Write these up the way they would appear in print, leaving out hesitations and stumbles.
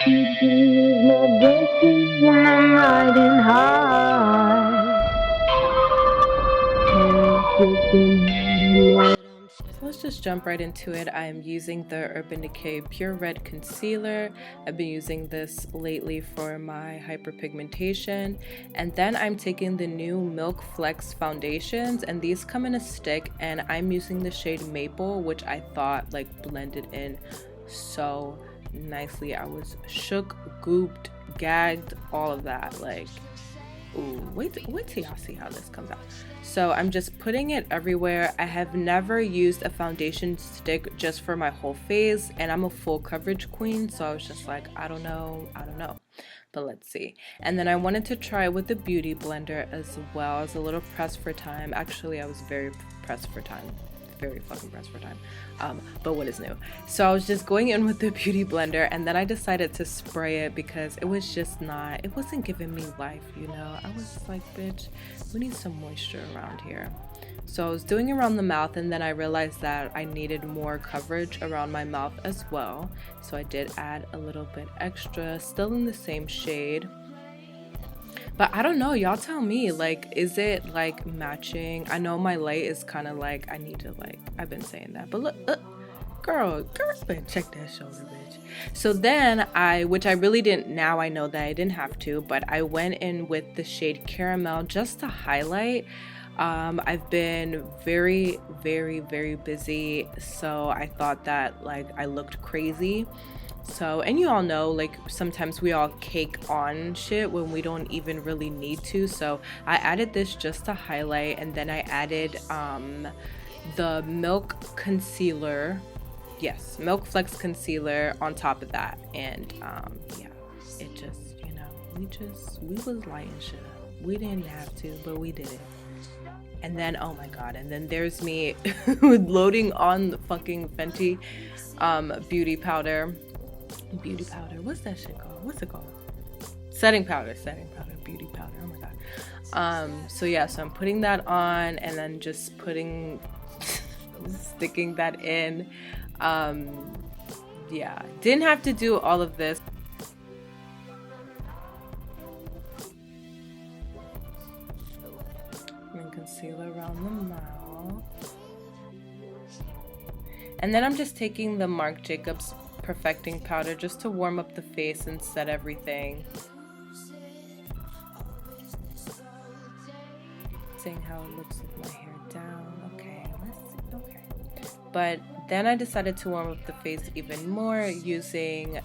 So let's just jump right into it. I'm using the Urban Decay Pure Red Concealer. I've been using this lately for my hyperpigmentation. And then I'm taking the new Milk Flex foundations, and these come in a stick, and I'm using the shade Maple, which I thought like blended in so nicely. I was shook, gooped, gagged, all of that. Like, ooh, wait till y'all see how this comes out. So I'm just putting it everywhere. I have never used a foundation stick just for my whole face, and I'm a full coverage queen, so I was just like, I don't know, but let's see. And then I wanted to try it with the beauty blender as well. I was a little pressed for time. Actually, I was very pressed for time, very fucking pressed for time, but what is new? So I was just going in with the beauty blender, and then I decided to spray it because it was just not, it wasn't giving me life, you know. I was like, bitch, we need some moisture around here. So I was doing around the mouth, and then I realized that I needed more coverage around my mouth as well, so I did add a little bit extra, still in the same shade. But I don't know, y'all tell me, like, is it like matching? I know my light is kind of like, I need to like, I've been saying that, but look, girl, check that shoulder, bitch. So then which I really didn't, now I know that I didn't have to, but I went in with the shade Caramel just to highlight. I've been very, very, very busy, so I thought that like I looked crazy. So, and you all know, like, sometimes we all cake on shit when we don't even really need to. So I added this just to highlight, and then I added the Milk Concealer. Yes, Milk Flex Concealer on top of that. And yeah, it just, you know, we was lighting shit up. We didn't have to, but we did it. And then, oh my god, and then there's me loading on the fucking Fenty beauty powder, what's that shit called? What's it called? Setting powder, beauty powder, oh my god. So yeah, so I'm putting that on, and then just sticking that in. Yeah, didn't have to do all of this. And concealer around the mouth. And then I'm just taking the Marc Jacobs perfecting powder just to warm up the face and set everything. Seeing how it looks with my hair down. Okay, let's see. Okay. But then I decided to warm up the face even more using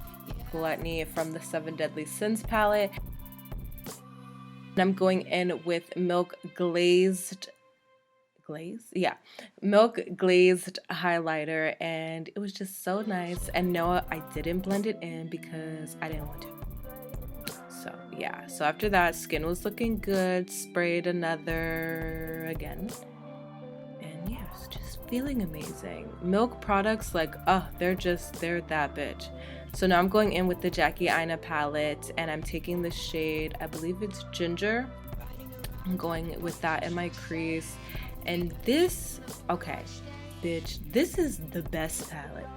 Gluttony from the 7 Deadly Sins palette. And I'm going in with Milk Glazed highlighter, and it was just so nice. And no, I didn't blend it in because I didn't want to. So yeah, so after that, skin was looking good, sprayed another again, and yeah, it's just feeling amazing. Milk products, like, they're that bitch. So now I'm going in with the Jackie Aina palette, and I'm taking the shade, I believe it's Ginger. I'm going with that in my crease. And this, okay, bitch, this is the best palette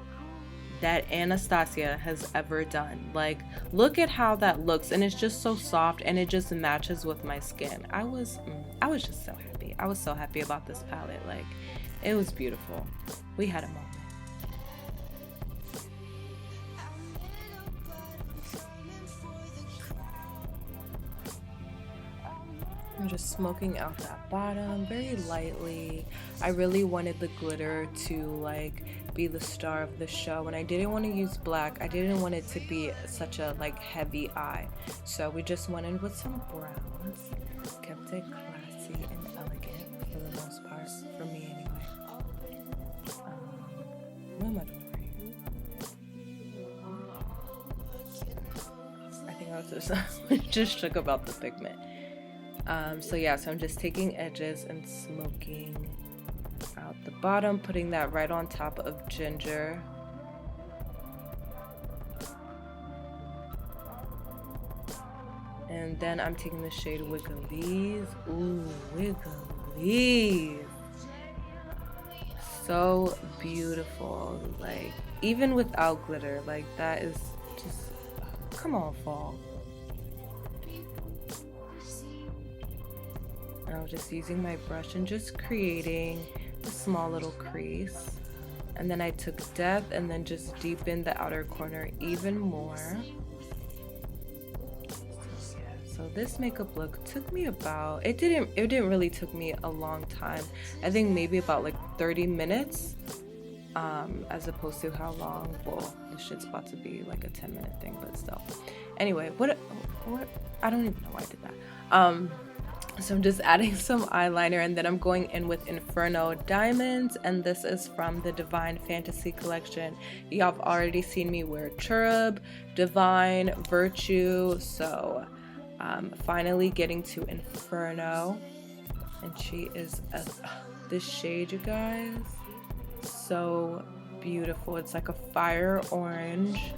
that Anastasia has ever done. Like, look at how that looks, and it's just so soft, and it just matches with my skin. I was just so happy. I was so happy about this palette. Like, it was beautiful. We had a moment. I'm just smoking out that bottom very lightly. I really wanted the glitter to like be the star of the show, and I didn't want to use black. I didn't want it to be such a like heavy eye, so we just went in with some browns, kept it classy and elegant for the most part, for me anyway. What am I doing right here? I think I was just shook about the pigment. So yeah, so I'm just taking edges and smoking out the bottom, putting that right on top of Ginger. And then I'm taking the shade Wigglies. Ooh, Wigglies. So beautiful. Like, even without glitter, like, that is just Come on, fall. And I was just using my brush and just creating a small little crease. And then I took Death and then just deepened the outer corner even more. So this makeup look took me about, it didn't really took me a long time. I think maybe about like 30 minutes, as opposed to how long, well, this shit's about to be like a 10-minute thing, but still. Anyway, what, I don't even know why I did that. So I'm just adding some eyeliner, and then I'm going in with Inferno Diamonds, and this is from the Divine Fantasy collection. Y'all have already seen me wear Cherub, Divine, Virtue, so finally getting to Inferno, and she is this shade, you guys, so beautiful. It's like a fire orange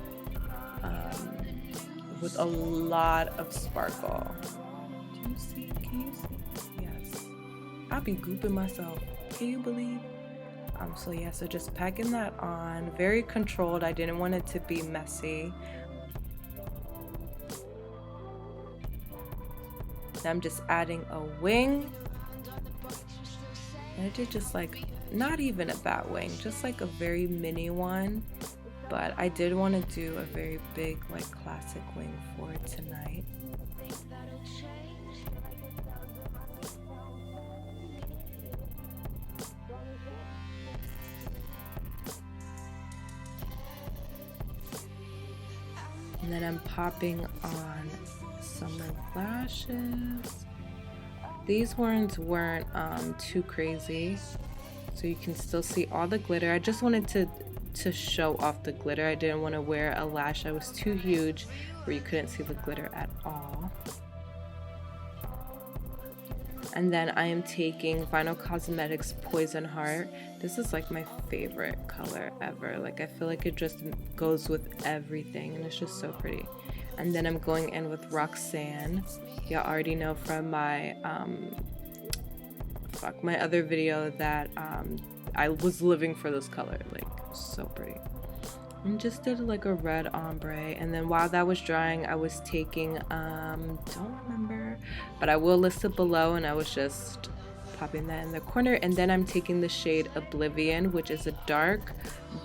with a lot of sparkle. Do you see? Can you see? Yes. I'll be gooping myself. Can you believe? So yeah, so just packing that on, very controlled. I didn't want it to be messy. I'm just adding a wing, and I did just like, not even a bat wing, just like a very mini one, but I did want to do a very big like classic wing for tonight. And then I'm popping on some lashes. These ones weren't too crazy, so you can still see all the glitter. I just wanted to show off the glitter. I didn't want to wear a lash that was too huge where you couldn't see the glitter at all. And then I am taking Final Cosmetics Poison Heart. This is like my favorite color ever. Like I feel like it just goes with everything, and it's just so pretty. And then I'm going in with Roxanne. Y'all already know from my my other video that I was living for this color. Like, so pretty. And just did like a red ombre. And then while that was drying, I was taking don't remember, but I will list it below, and I was just popping that in the corner. And then I'm taking the shade Oblivion, which is a dark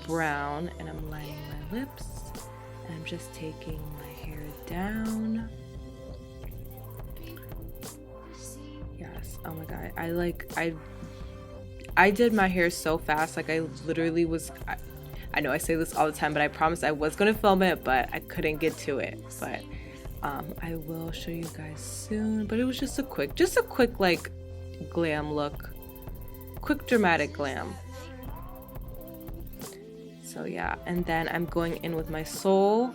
brown, and I'm lining my lips. And I'm just taking my hair down. Yes, oh my god, I did my hair so fast. Like I literally was, I know I say this all the time, but I promised I was gonna film it, but I couldn't get to it. But I will show you guys soon. But it was just a quick like glam look, quick dramatic glam. So yeah, and then I'm going in with my Soul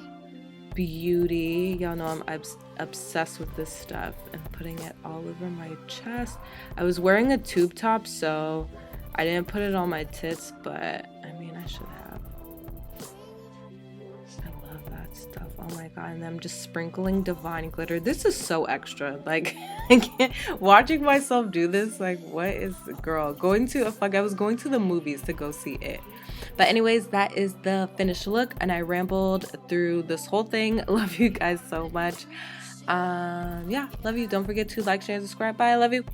Beauty. Y'all know I'm obsessed with this stuff, and putting it all over my chest. I was wearing a tube top, so I didn't put it on my tits, but I mean, I should have. I love that stuff. Oh my god. And I'm just sprinkling Divine glitter. This is so extra. Like, I can't, watching myself do this, like, what is the girl going to I was going to the movies to go see it. But anyways, that is the finished look, and I rambled through this whole thing. Love you guys so much. Yeah, love you. Don't forget to like, share, and subscribe. Bye. I love you.